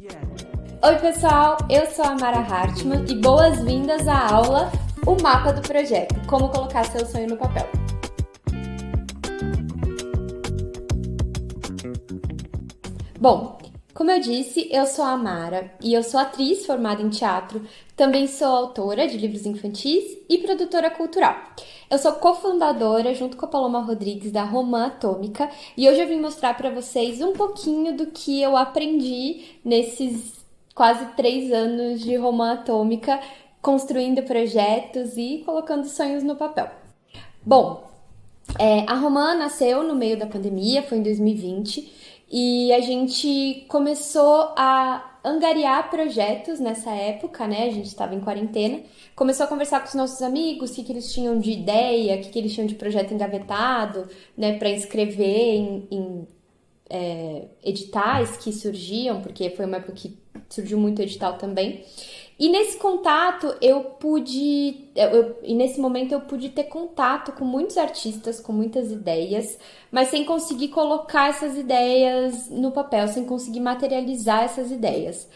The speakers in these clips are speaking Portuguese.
Oi pessoal, eu sou a Mara Hartmann e boas-vindas à aula O Mapa do Projeto, como colocar seu sonho no papel. Bom, como eu disse, eu sou a Mara e eu sou atriz formada em teatro, também sou autora de livros infantis e produtora cultural. Eu sou cofundadora, junto com a Paloma Rodrigues, da Romã Atômica e hoje eu vim mostrar para vocês um pouquinho do que eu aprendi nesses quase 3 anos de Romã Atômica, construindo projetos e colocando sonhos no papel. Bom, a Romã nasceu no meio da pandemia, foi em 2020, e a gente começou a angariar projetos nessa época, né? A gente estava em quarentena, começou a conversar com os nossos amigos, o que eles tinham de ideia, o que eles tinham de projeto engavetado, né, para inscrever em editais que surgiam, porque foi uma época que surgiu muito edital também. E nesse contato e nesse momento eu pude ter contato com muitos artistas, com muitas ideias, mas sem conseguir colocar essas ideias no papel, sem conseguir materializar essas ideias.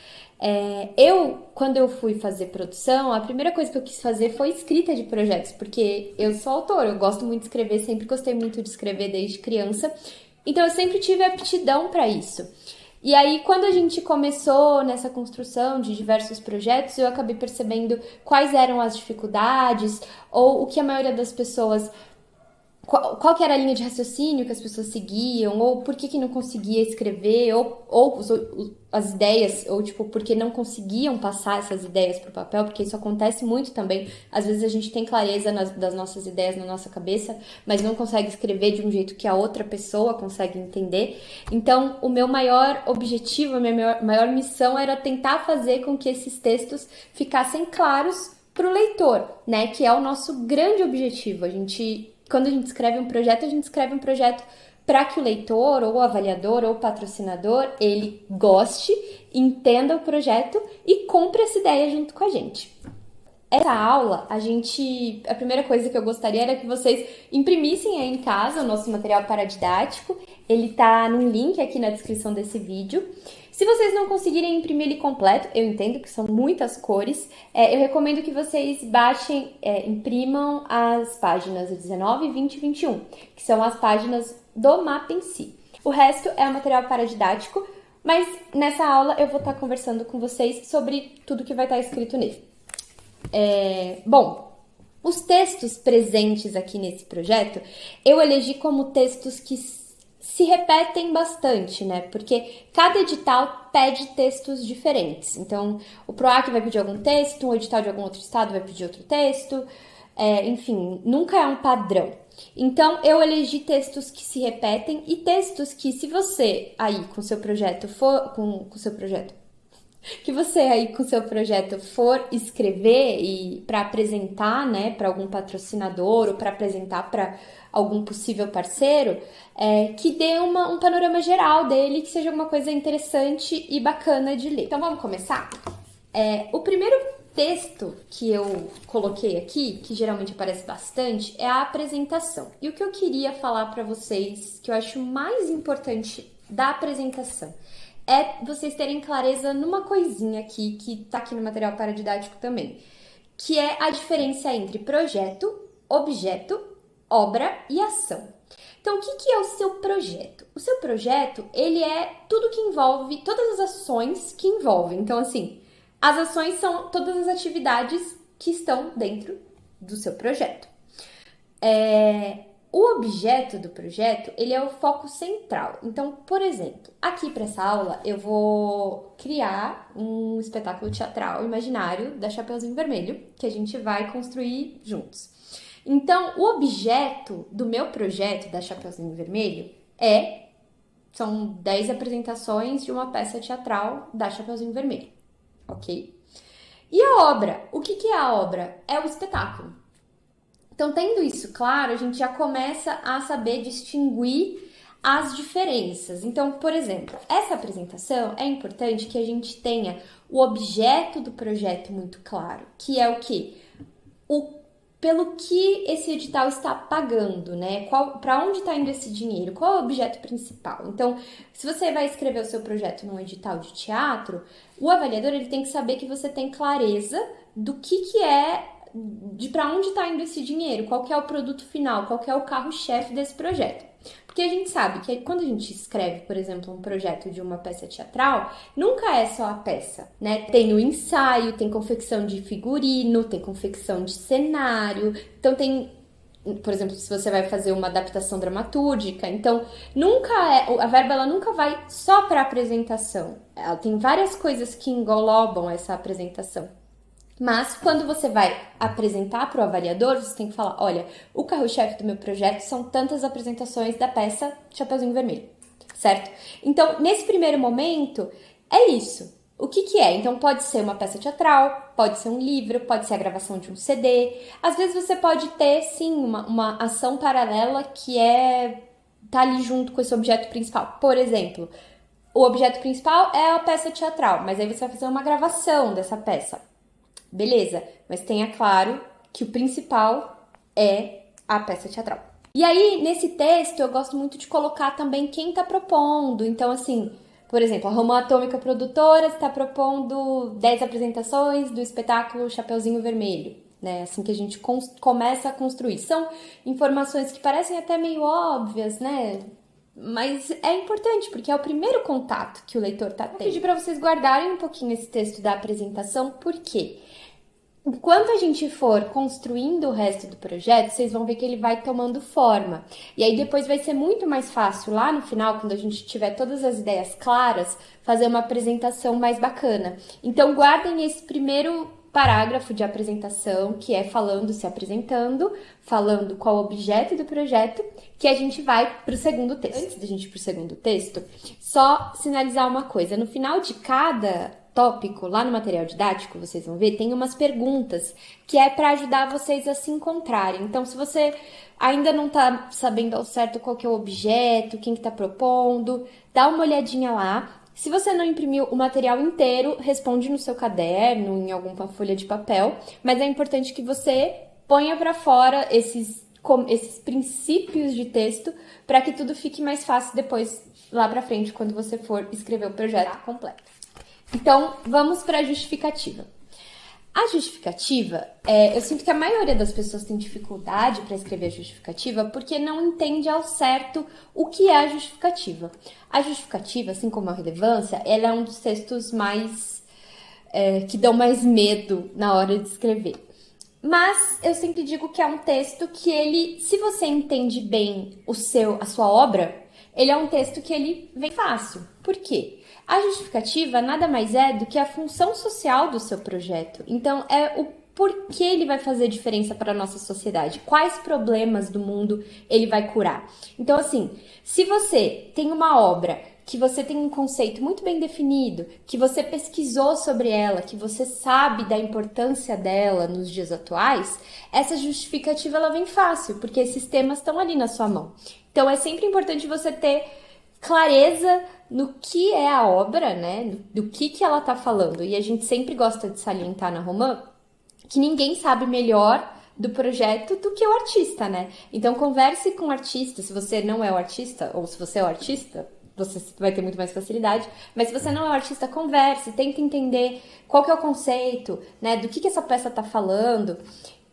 Quando eu fui fazer produção, a primeira coisa que eu quis fazer foi escrita de projetos, porque eu sou autora, eu gosto muito de escrever, sempre gostei muito de escrever desde criança, então eu sempre tive aptidão para isso. E aí, quando a gente começou nessa construção de diversos projetos, eu acabei percebendo quais eram as dificuldades ou o que a maioria das pessoas qual que era a linha de raciocínio que as pessoas seguiam, ou por que não conseguia escrever, ou as ideias, ou tipo, porque não conseguiam passar essas ideias para o papel, porque isso acontece muito também. Às vezes a gente tem clareza das nossas ideias na nossa cabeça, mas não consegue escrever de um jeito que a outra pessoa consegue entender. Então, o meu maior objetivo, a minha maior missão era tentar fazer com que esses textos ficassem claros para o leitor, né? Que é o nosso grande objetivo. Quando a gente escreve um projeto, a gente escreve um projeto para que o leitor, ou o avaliador, ou o patrocinador, ele goste, entenda o projeto e compre essa ideia junto com a gente. Essa aula, a primeira coisa que eu gostaria era que vocês imprimissem aí em casa o nosso material paradidático. Ele tá num link aqui na descrição desse vídeo. Se vocês não conseguirem imprimir ele completo, eu entendo que são muitas cores, eu recomendo que vocês imprimam as páginas 19, 20 e 21, que são as páginas do mapa em si. O resto é o material paradidático, mas nessa aula eu vou estar conversando com vocês sobre tudo que vai estar escrito nele. Bom, os textos presentes aqui nesse projeto, eu elegi como textos que se repetem bastante, né? Porque cada edital pede textos diferentes. Então, o PROAC vai pedir algum texto, um edital de algum outro estado vai pedir outro texto, enfim, nunca é um padrão. Então, eu elegi textos que se repetem e textos que, se você aí com seu projeto que você aí com seu projeto for escrever e para apresentar, né, para algum patrocinador ou para apresentar para algum possível parceiro, que dê um panorama geral dele, que seja alguma coisa interessante e bacana de ler. Então vamos começar? O primeiro texto que eu coloquei aqui, que geralmente aparece bastante, é a apresentação. E o que eu queria falar para vocês, que eu acho mais importante da apresentação, é vocês terem clareza numa coisinha aqui, que tá aqui no material paradidático também, que é a diferença entre projeto, objeto, obra e ação. Então, o que é o seu projeto? O seu projeto, ele é tudo que envolve, todas as ações que envolvem. Então, assim, as ações são todas as atividades que estão dentro do seu projeto. O objeto do projeto, ele é o foco central. Então, por exemplo, aqui para essa aula, eu vou criar um espetáculo teatral imaginário da Chapeuzinho Vermelho, que a gente vai construir juntos. Então, o objeto do meu projeto da Chapeuzinho Vermelho são 10 apresentações de uma peça teatral da Chapeuzinho Vermelho, ok? E a obra? O que é a obra? É o espetáculo. Então, tendo isso claro, a gente já começa a saber distinguir as diferenças. Então, por exemplo, essa apresentação é importante que a gente tenha o objeto do projeto muito claro, que é o quê? pelo que esse edital está pagando, né? Para onde está indo esse dinheiro? Qual é o objeto principal? Então, se você vai escrever o seu projeto num edital de teatro, o avaliador ele tem que saber que você tem clareza do que é, de para onde está indo esse dinheiro, qual que é o produto final, qual que é o carro-chefe desse projeto. Porque a gente sabe que quando a gente escreve, por exemplo, um projeto de uma peça teatral, nunca é só a peça, né? Tem o ensaio, tem confecção de figurino, tem confecção de cenário, então tem, por exemplo, se você vai fazer uma adaptação dramatúrgica, então a verba ela nunca vai só para apresentação. Ela tem várias coisas que englobam essa apresentação. Mas quando você vai apresentar para o avaliador, você tem que falar, olha, o carro-chefe do meu projeto são tantas apresentações da peça Chapeuzinho Vermelho, certo? Então, nesse primeiro momento, é isso. O que é? Então, pode ser uma peça teatral, pode ser um livro, pode ser a gravação de um CD. Às vezes você pode ter, sim, uma ação paralela que tá ali junto com esse objeto principal. Por exemplo, o objeto principal é a peça teatral, mas aí você vai fazer uma gravação dessa peça. Beleza, mas tenha claro que o principal é a peça teatral. E aí, nesse texto, eu gosto muito de colocar também quem está propondo. Então, assim, por exemplo, a Romã Atômica Produtora está propondo 10 apresentações do espetáculo Chapeuzinho Vermelho, né? Assim que a gente começa a construir. São informações que parecem até meio óbvias, né? Mas é importante, porque é o primeiro contato que o leitor está tendo. Vou pedir para vocês guardarem um pouquinho esse texto da apresentação, por quê? Enquanto a gente for construindo o resto do projeto, vocês vão ver que ele vai tomando forma. E aí depois vai ser muito mais fácil, lá no final, quando a gente tiver todas as ideias claras, fazer uma apresentação mais bacana. Então guardem esse primeiro parágrafo de apresentação, que é se apresentando, falando qual o objeto do projeto, que a gente vai para o segundo texto. Antes da gente ir para o segundo texto, só sinalizar uma coisa. No final de cada tópico, lá no material didático, vocês vão ver, tem umas perguntas que é para ajudar vocês a se encontrarem. Então, se você ainda não está sabendo ao certo qual que é o objeto, quem que está propondo, dá uma olhadinha lá. Se você não imprimiu o material inteiro, responde no seu caderno, em alguma folha de papel, mas é importante que você ponha para fora esses princípios de texto para que tudo fique mais fácil depois, lá para frente, quando você for escrever o projeto completo. Então, vamos para a justificativa. A justificativa, eu sinto que a maioria das pessoas tem dificuldade para escrever a justificativa porque não entende ao certo o que é a justificativa. A justificativa, assim como a relevância, ela é um dos textos mais que dão mais medo na hora de escrever. Mas eu sempre digo que é um texto que ele, se você entende bem a sua obra, ele é um texto que ele vem fácil. Por quê? A justificativa nada mais é do que a função social do seu projeto. Então, é o porquê ele vai fazer diferença para a nossa sociedade. Quais problemas do mundo ele vai curar. Então, assim, se você tem uma obra que você tem um conceito muito bem definido, que você pesquisou sobre ela, que você sabe da importância dela nos dias atuais, essa justificativa ela vem fácil, porque esses temas estão ali na sua mão. Então, é sempre importante você ter clareza no que é a obra, né? Do que ela tá falando. E a gente sempre gosta de salientar na Romã que ninguém sabe melhor do projeto do que o artista, né? Então, converse com o artista. Se você não é o artista, ou se você é o artista, você vai ter muito mais facilidade. Mas se você não é o artista, converse, tente entender qual que é o conceito, né? Do que essa peça tá falando.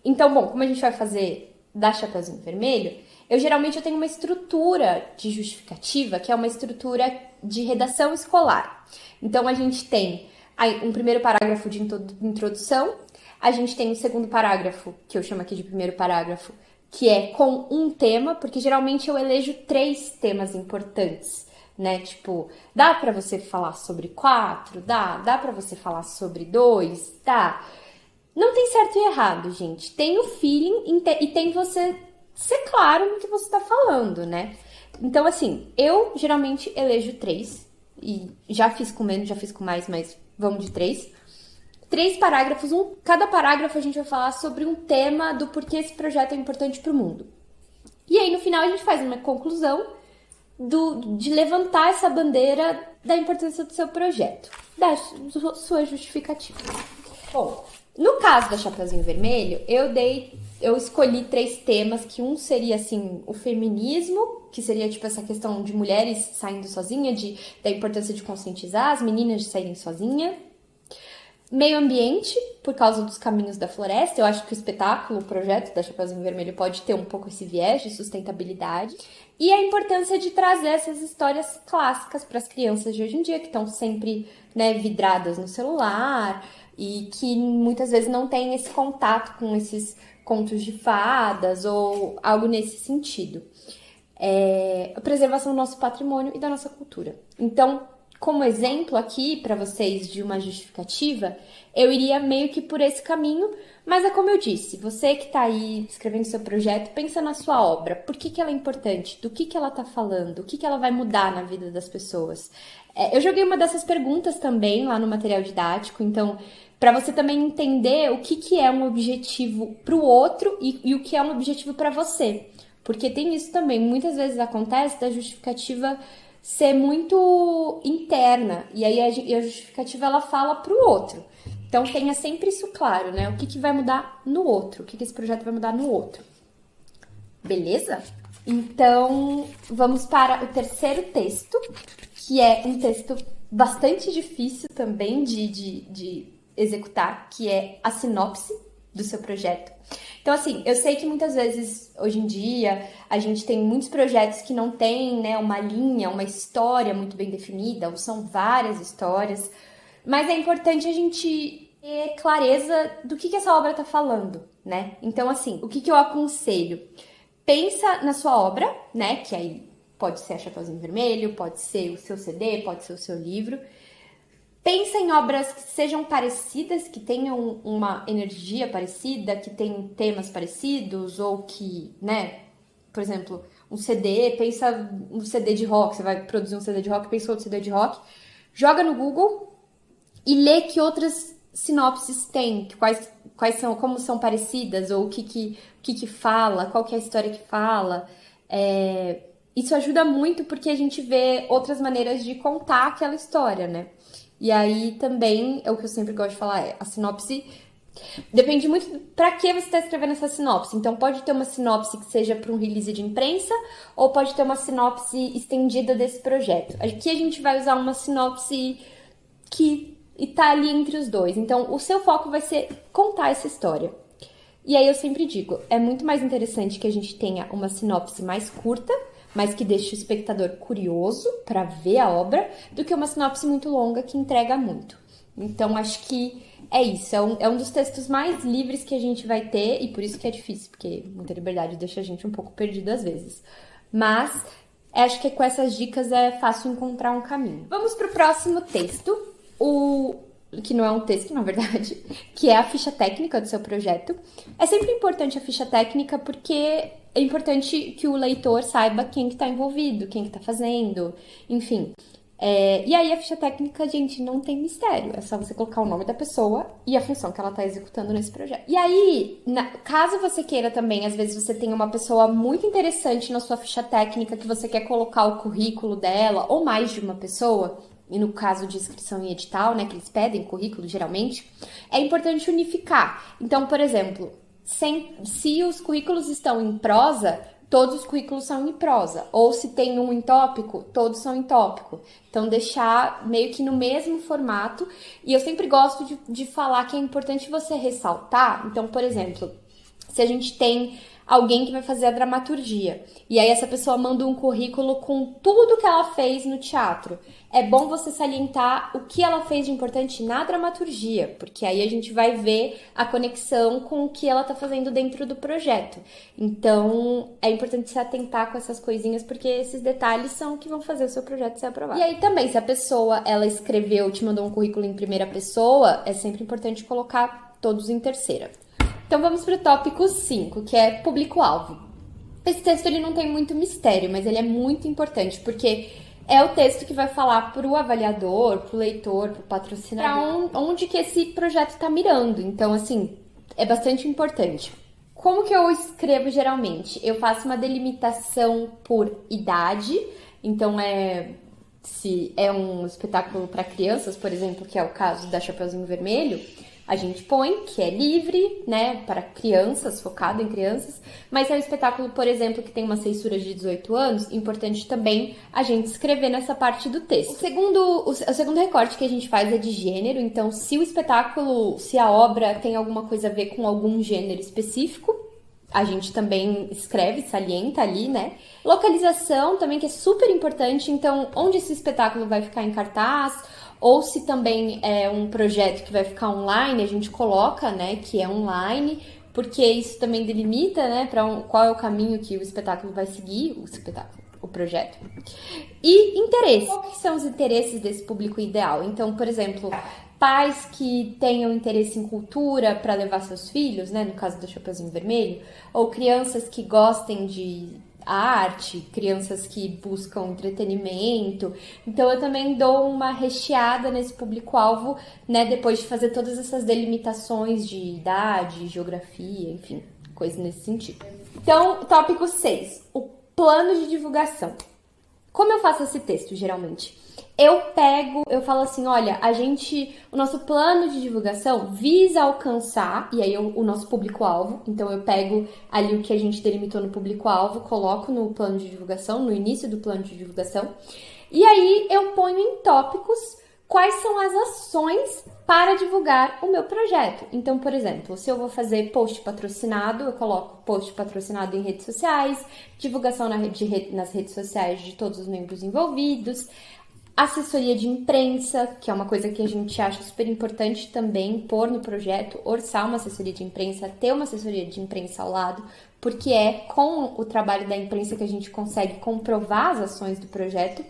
Então, bom, como a gente vai fazer da Chapeuzinho Vermelho, eu tenho uma estrutura de justificativa, que é uma estrutura de redação escolar. Então, a gente tem um primeiro parágrafo de introdução, a gente tem um segundo parágrafo, que eu chamo aqui de primeiro parágrafo, que é com um tema, porque geralmente eu elejo 3 temas importantes, né? Tipo, dá pra você falar sobre 4? Dá pra você falar sobre 2? Dá. Não tem certo e errado, gente. Tem o feeling e tem você ser claro no que você tá falando, né? Então, assim, eu geralmente elejo 3. E já fiz com menos, já fiz com mais, mas vamos de 3. 3 parágrafos, cada parágrafo a gente vai falar sobre um tema do porquê esse projeto é importante pro mundo. E aí, no final, a gente faz uma conclusão de levantar essa bandeira da importância do seu projeto, da sua justificativa. Bom, no caso da Chapeuzinho Vermelho, eu dei eu escolhi 3 temas, que um seria, assim, o feminismo, que seria, tipo, essa questão de mulheres saindo sozinha, da importância de conscientizar as meninas de saírem sozinha. Meio ambiente, por causa dos caminhos da floresta. Eu acho que o espetáculo, o projeto da Chapeuzinho Vermelho pode ter um pouco esse viés de sustentabilidade. E a importância de trazer essas histórias clássicas para as crianças de hoje em dia, que estão sempre, né, vidradas no celular e que muitas vezes não têm esse contato com esses contos de fadas ou algo nesse sentido. A preservação do nosso patrimônio e da nossa cultura. Então, como exemplo aqui para vocês de uma justificativa, eu iria meio que por esse caminho, mas é como eu disse, você que está aí escrevendo seu projeto, pensa na sua obra, por que ela é importante, do que ela está falando, o que ela vai mudar na vida das pessoas. Eu joguei uma dessas perguntas também lá no material didático, então, para você também entender o que é um objetivo para o outro e o que é um objetivo para você. Porque tem isso também, muitas vezes acontece da justificativa ser muito interna, e aí a justificativa ela fala pro outro. Então tenha sempre isso claro, né? O que vai mudar no outro, o que esse projeto vai mudar no outro. Beleza? Então vamos para o terceiro texto, que é um texto bastante difícil também de executar, que é a sinopse do seu projeto. Então, assim, eu sei que muitas vezes, hoje em dia, a gente tem muitos projetos que não tem, né, uma linha, uma história muito bem definida, ou são várias histórias, mas é importante a gente ter clareza do que essa obra está falando, né? Então, assim, o que eu aconselho? Pensa na sua obra, né, que aí pode ser a Chapeuzinho Vermelho, pode ser o seu CD, pode ser o seu livro. Pensa em obras que sejam parecidas, que tenham uma energia parecida, que tenham temas parecidos, ou que, né, por exemplo, um CD, pensa um CD de rock, você vai produzir um CD de rock, pensa outro CD de rock, joga no Google e lê que outras sinopses tem, quais são, como são parecidas, ou o que fala, qual que é a história que fala. Isso ajuda muito porque a gente vê outras maneiras de contar aquela história, né? E aí também, é o que eu sempre gosto de falar, a sinopse depende muito para que você está escrevendo essa sinopse. Então pode ter uma sinopse que seja para um release de imprensa, ou pode ter uma sinopse estendida desse projeto. Aqui a gente vai usar uma sinopse que está ali entre os dois. Então o seu foco vai ser contar essa história. E aí eu sempre digo, é muito mais interessante que a gente tenha uma sinopse mais curta, mas que deixe o espectador curioso para ver a obra, do que uma sinopse muito longa que entrega muito. Então, acho que é isso. É um dos textos mais livres que a gente vai ter, e por isso que é difícil, porque muita liberdade deixa a gente um pouco perdido às vezes. Mas, acho que com essas dicas é fácil encontrar um caminho. Vamos para o próximo texto, que não é um texto, na verdade, que é a ficha técnica do seu projeto. É sempre importante a ficha técnica porque é importante que o leitor saiba quem que está envolvido, quem que está fazendo, enfim. E aí a ficha técnica, gente, não tem mistério. É só você colocar o nome da pessoa e a função que ela está executando nesse projeto. E aí, caso você queira também, às vezes você tem uma pessoa muito interessante na sua ficha técnica que você quer colocar o currículo dela, ou mais de uma pessoa, e no caso de inscrição em edital, né, que eles pedem currículo geralmente, é importante unificar. Então, por exemplo, se os currículos estão em prosa, todos os currículos são em prosa. Ou se tem um em tópico, todos são em tópico. Então, deixar meio que no mesmo formato. E eu sempre gosto de falar que é importante você ressaltar. Então, por exemplo, se a gente tem alguém que vai fazer a dramaturgia, e aí essa pessoa manda um currículo com tudo que ela fez no teatro, é bom você salientar o que ela fez de importante na dramaturgia, porque aí a gente vai ver a conexão com o que ela tá fazendo dentro do projeto. Então, é importante se atentar com essas coisinhas, porque esses detalhes são o que vão fazer o seu projeto ser aprovado. E aí também, se a pessoa, ela escreveu, te mandou um currículo em primeira pessoa, é sempre importante colocar todos em terceira. Então vamos para o tópico 5, que é público-alvo. Esse texto ele não tem muito mistério, mas ele é muito importante, porque é o texto que vai falar para o avaliador, para o leitor, para o patrocinador, onde que esse projeto está mirando. Então, assim, é bastante importante. Como que eu escrevo geralmente? Eu faço uma delimitação por idade, então se é um espetáculo para crianças, por exemplo, que é o caso da Chapeuzinho Vermelho, a gente põe que é livre, né, para crianças, focado em crianças, mas é um espetáculo, por exemplo, que tem uma censura de 18 anos, importante também a gente escrever nessa parte do texto. O segundo recorte que a gente faz é de gênero, então se o espetáculo, se a obra tem alguma coisa a ver com algum gênero específico, a gente também escreve, salienta ali, né? Localização também, que é super importante, então onde esse espetáculo vai ficar em cartaz, ou se também é um projeto que vai ficar online, a gente coloca, né, que é online, porque isso também delimita, né, qual é o caminho que o espetáculo vai seguir, o projeto. E interesse. Quais são os interesses desse público ideal? Então, por exemplo, pais que tenham interesse em cultura para levar seus filhos, né, no caso do Chapeuzinho Vermelho, ou crianças que gostem de arte, crianças que buscam entretenimento. Então eu também dou uma recheada nesse público-alvo, né, depois de fazer todas essas delimitações de idade, geografia, enfim, coisas nesse sentido. Então, tópico 6, o plano de divulgação. Como eu faço esse texto, geralmente? Eu falo assim, olha, o nosso plano de divulgação visa alcançar, e aí o nosso público-alvo, então eu pego ali o que a gente delimitou no público-alvo, coloco no plano de divulgação, no início do plano de divulgação, e aí eu ponho em tópicos quais são as ações para divulgar o meu projeto. Então, por exemplo, se eu vou fazer post patrocinado, eu coloco post patrocinado em redes sociais, divulgação nas redes sociais de todos os membros envolvidos, assessoria de imprensa, que é uma coisa que a gente acha super importante também pôr no projeto, orçar uma assessoria de imprensa, ter uma assessoria de imprensa ao lado, porque é com o trabalho da imprensa que a gente consegue comprovar as ações do projeto.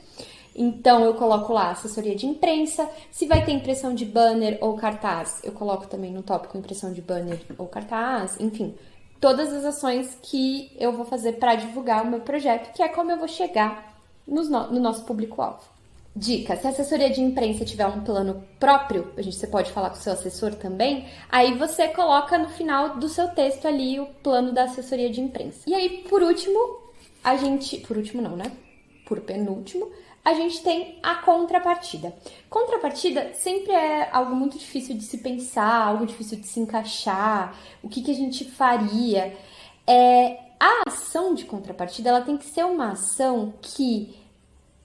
Então, eu coloco lá assessoria de imprensa. Se vai ter impressão de banner ou cartaz, eu coloco também no tópico impressão de banner ou cartaz. Enfim, todas as ações que eu vou fazer para divulgar o meu projeto, que é como eu vou chegar no nosso público-alvo. Dica, se a assessoria de imprensa tiver um plano próprio, você pode falar com o seu assessor também, aí você coloca no final do seu texto ali o plano da assessoria de imprensa. E aí, por último, por penúltimo, a gente tem a contrapartida. Contrapartida sempre é algo muito difícil de se pensar, algo difícil de se encaixar, o que a gente faria. A ação de contrapartida, ela tem que ser uma ação que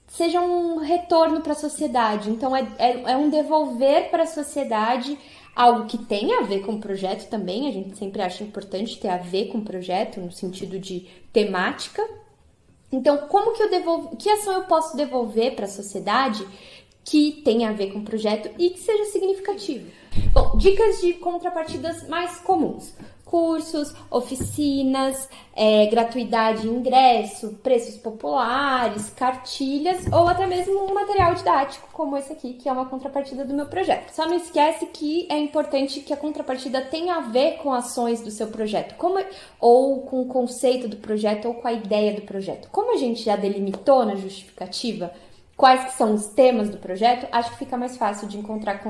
seja um retorno para a sociedade. Então, é um devolver para a sociedade algo que tenha a ver com o projeto também. A gente sempre acha importante ter a ver com o projeto, no sentido de temática. Então, como que eu devolvo? Que ação eu posso devolver para a sociedade que tenha a ver com o projeto e que seja significativa? Bom, dicas de contrapartidas mais comuns. Cursos, oficinas, gratuidade em ingresso, preços populares, cartilhas ou até mesmo um material didático como esse aqui, que é uma contrapartida do meu projeto. Só não esquece que é importante que a contrapartida tenha a ver com ações do seu projeto, ou com o conceito do projeto ou com a ideia do projeto. Como a gente já delimitou na justificativa quais que são os temas do projeto, acho que fica mais fácil de encontrar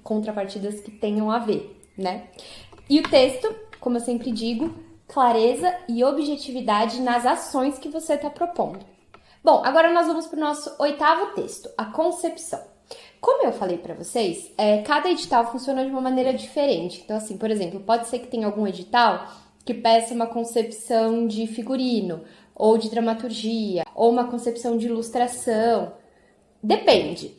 contrapartidas que tenham a ver, né? E o texto, como eu sempre digo, clareza e objetividade nas ações que você está propondo. Bom, agora nós vamos para o nosso 8º texto, a concepção. Como eu falei para vocês, cada edital funciona de uma maneira diferente. Então, assim, por exemplo, pode ser que tenha algum edital que peça uma concepção de figurino, ou de dramaturgia, ou uma concepção de ilustração. Depende.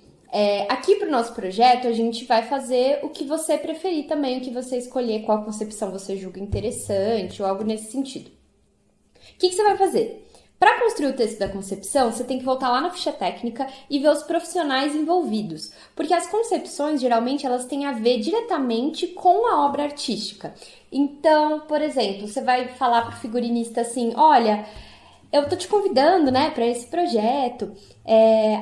Aqui para o nosso projeto, a gente vai fazer o que você preferir também, o que você escolher, qual concepção você julga interessante, ou algo nesse sentido. O que você vai fazer? Para construir o texto da concepção, você tem que voltar lá na ficha técnica e ver os profissionais envolvidos, porque as concepções, geralmente, elas têm a ver diretamente com a obra artística. Então, por exemplo, você vai falar para o figurinista assim, olha, eu tô te convidando, né, para esse projeto.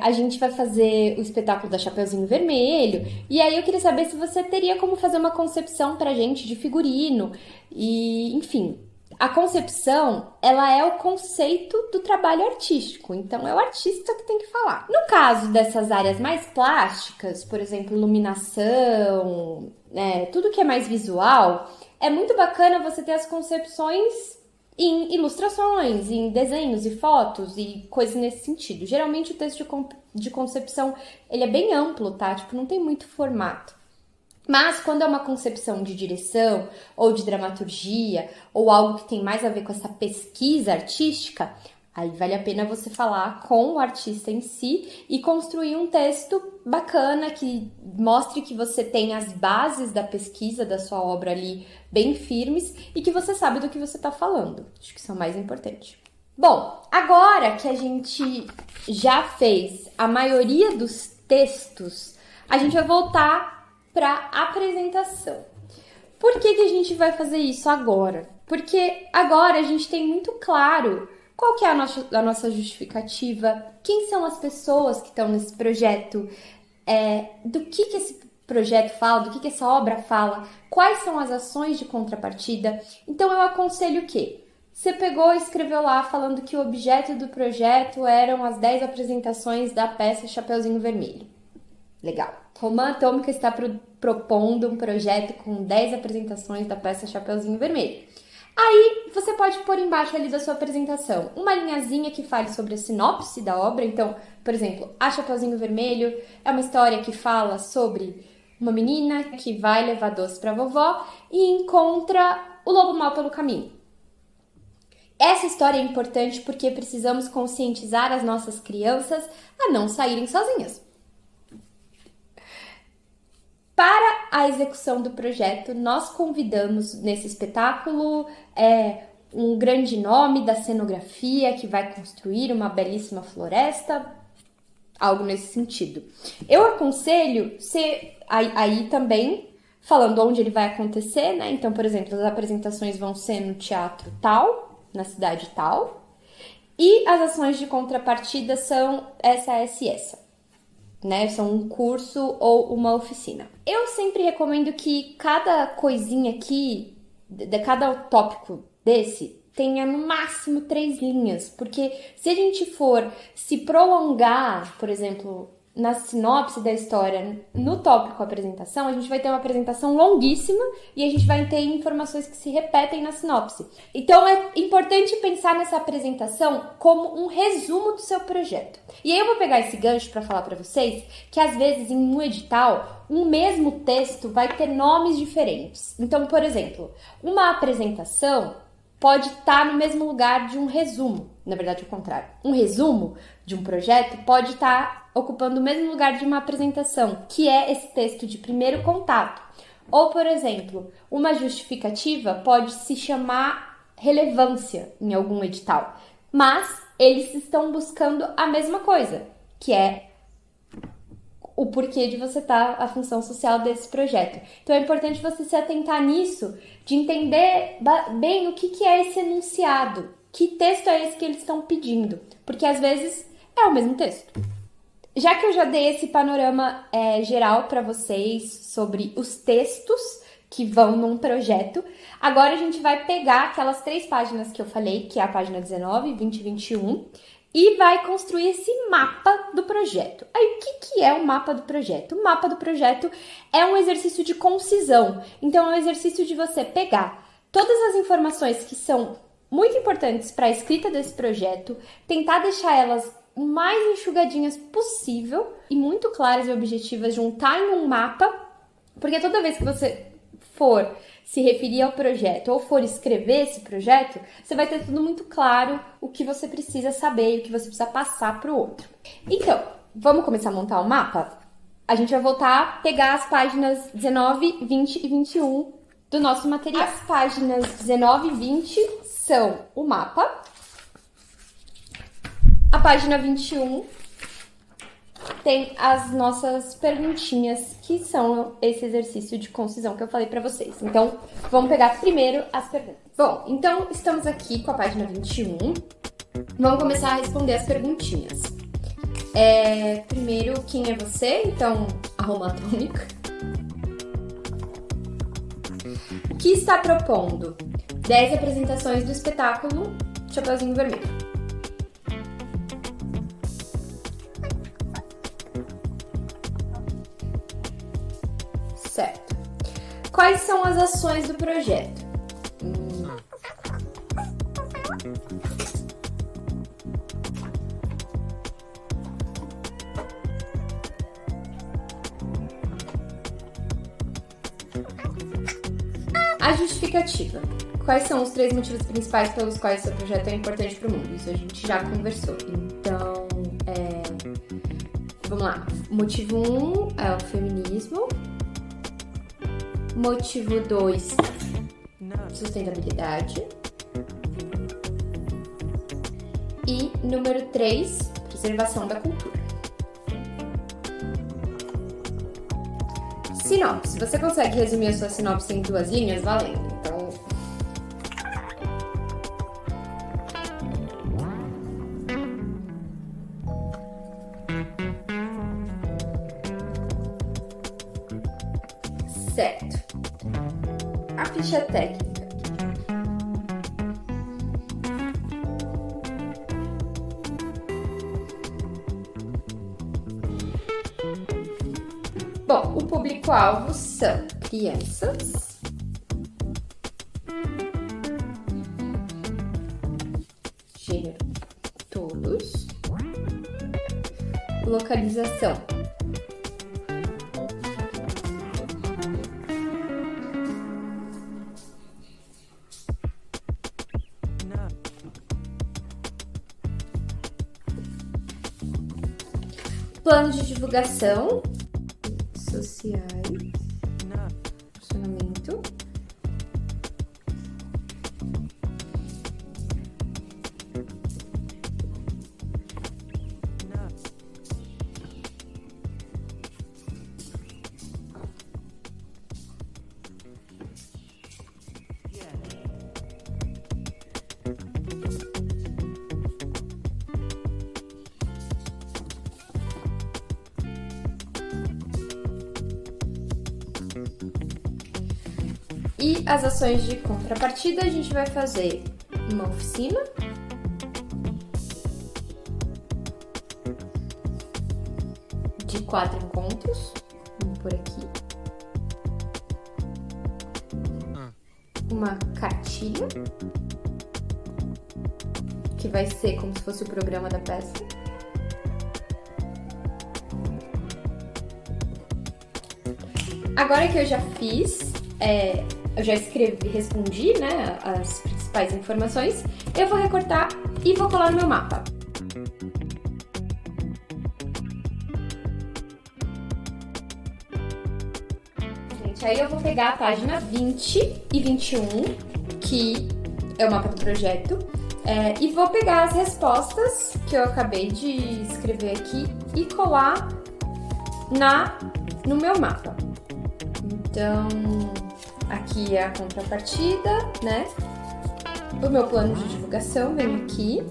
A gente vai fazer o espetáculo da Chapeuzinho Vermelho. E aí eu queria saber se você teria como fazer uma concepção pra gente de figurino. E, enfim, a concepção, ela é o conceito do trabalho artístico. Então, é o artista que tem que falar. No caso dessas áreas mais plásticas, por exemplo, iluminação, tudo que é mais visual, é muito bacana você ter as concepções em ilustrações, em desenhos e fotos e coisas nesse sentido. Geralmente o texto de concepção, ele é bem amplo, tá? Tipo, não tem muito formato. Mas quando é uma concepção de direção ou de dramaturgia ou algo que tem mais a ver com essa pesquisa artística, aí vale a pena você falar com o artista em si e construir um texto bacana que mostre que você tem as bases da pesquisa da sua obra ali bem firmes e que você sabe do que você está falando. Acho que isso é o mais importante. Bom, agora que a gente já fez a maioria dos textos, a gente vai voltar para apresentação. Por que a gente vai fazer isso agora? Porque agora a gente tem muito claro qual que é a nossa justificativa, quem são as pessoas que estão nesse projeto, do que esse projeto fala, do que essa obra fala, quais são as ações de contrapartida. Então eu aconselho o quê? Você pegou e escreveu lá falando que o objeto do projeto eram as 10 apresentações da peça Chapeuzinho Vermelho. Legal. Romã Atômica está propondo um projeto com 10 apresentações da peça Chapeuzinho Vermelho. Aí você pode pôr embaixo ali da sua apresentação uma linhazinha que fale sobre a sinopse da obra. Então, por exemplo, A Chapeuzinho Vermelho é uma história que fala sobre uma menina que vai levar doce para a vovó e encontra o lobo mau pelo caminho. Essa história é importante porque precisamos conscientizar as nossas crianças a não saírem sozinhas. Para a execução do projeto, nós convidamos nesse espetáculo um grande nome da cenografia que vai construir uma belíssima floresta, algo nesse sentido. Eu aconselho ser aí também, falando onde ele vai acontecer, né? Então, por exemplo, as apresentações vão ser no teatro tal, na cidade tal, e as ações de contrapartida são essa. Né? São um curso ou uma oficina. Eu sempre recomendo que cada coisinha aqui, de cada tópico desse, tenha no máximo 3 linhas, porque se a gente for se prolongar, por exemplo, na sinopse da história, no tópico apresentação, a gente vai ter uma apresentação longuíssima e a gente vai ter informações que se repetem na sinopse. Então é importante pensar nessa apresentação como um resumo do seu projeto. E aí eu vou pegar esse gancho para falar para vocês que às vezes em um edital, um mesmo texto vai ter nomes diferentes. Então, por exemplo, uma apresentação pode estar no mesmo lugar de um resumo. Na verdade, é o contrário. Um resumo de um projeto pode estar ocupando o mesmo lugar de uma apresentação, que é esse texto de primeiro contato. Ou, por exemplo, uma justificativa pode se chamar relevância em algum edital. Mas eles estão buscando a mesma coisa, que é o porquê de você estar a função social desse projeto. Então é importante você se atentar nisso, de entender bem o que é esse enunciado, que texto é esse que eles estão pedindo, porque às vezes é o mesmo texto. Já que eu já dei esse panorama geral para vocês sobre os textos que vão num projeto, agora a gente vai pegar aquelas 3 páginas que eu falei, que é a página 19, 20 e 21, e vai construir esse mapa do projeto. Aí, o que é o mapa do projeto? O mapa do projeto é um exercício de concisão. Então, é um exercício de você pegar todas as informações que são muito importantes para a escrita desse projeto, tentar deixar elas o mais enxugadinhas possível e muito claras e objetivas, juntar em um mapa, porque toda vez que você for se referir ao projeto ou for escrever esse projeto, você vai ter tudo muito claro o que você precisa saber e o que você precisa passar para o outro. Então, vamos começar a montar o mapa? A gente vai voltar a pegar as páginas 19, 20 e 21 do nosso material. As páginas 19 e 20 são o mapa. A página 21 tem as nossas perguntinhas, que são esse exercício de concisão que eu falei pra vocês. Então, vamos pegar primeiro as perguntas. Bom, então estamos aqui com a página 21. Vamos começar a responder as perguntinhas. Primeiro, quem é você? Então, a Romã Atômica. O que está propondo? 10 apresentações do espetáculo Chapeuzinho Vermelho. Certo. Quais são as ações do projeto? A justificativa. Quais são os 3 motivos principais pelos quais seu projeto é importante para o mundo? Isso a gente já conversou. Então, vamos lá. Motivo 1 é o feminismo. Motivo 2, sustentabilidade. E número 3, preservação da cultura. Sinopse. Você consegue resumir a sua sinopse em 2 linhas? Valendo. Então, certo. A ficha técnica. Bom, o público-alvo são crianças, gênero todos, localização plano de divulgação sociais, funcionamento, e as ações de contrapartida. A gente vai fazer uma oficina, de 4 encontros, vamos por aqui, uma cartilha, que vai ser como se fosse o programa da peça. Agora que eu já fiz, eu já escrevi, respondi, né, as principais informações, eu vou recortar e vou colar no meu mapa. Gente, aí eu vou pegar a página 20 e 21, que é o mapa do projeto, e vou pegar as respostas que eu acabei de escrever aqui e colar no meu mapa. Então, aqui é a contrapartida, né? O meu plano de divulgação vem aqui.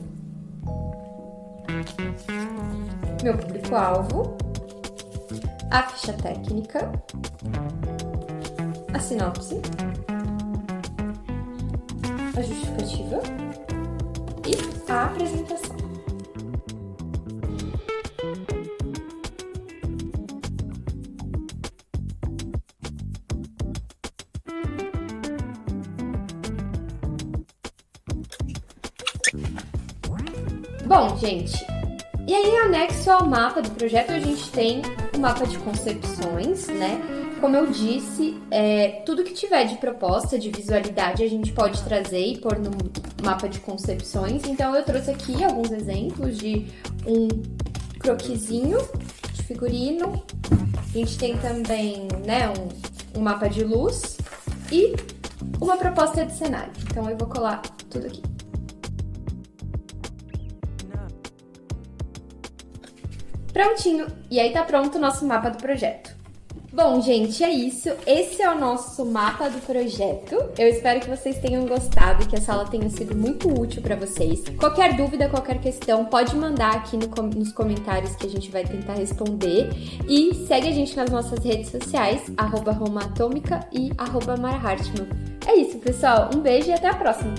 Meu público-alvo. A ficha técnica. A sinopse. A justificativa. E a apresentação. Bom, gente, e aí anexo ao mapa do projeto a gente tem o mapa de concepções, né? Como eu disse, tudo que tiver de proposta, de visualidade, a gente pode trazer e pôr no mapa de concepções. Então eu trouxe aqui alguns exemplos de um croquisinho de figurino. A gente tem também, né, um mapa de luz e uma proposta de cenário. Então eu vou colar tudo aqui. Prontinho! E aí tá pronto o nosso mapa do projeto. Bom, gente, é isso. Esse é o nosso mapa do projeto. Eu espero que vocês tenham gostado e que essa aula tenha sido muito útil para vocês. Qualquer dúvida, qualquer questão, pode mandar aqui nos comentários que a gente vai tentar responder. E segue a gente nas nossas redes sociais, @romaatômica e @marahartmann. É isso, pessoal. Um beijo e até a próxima!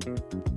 Thank you.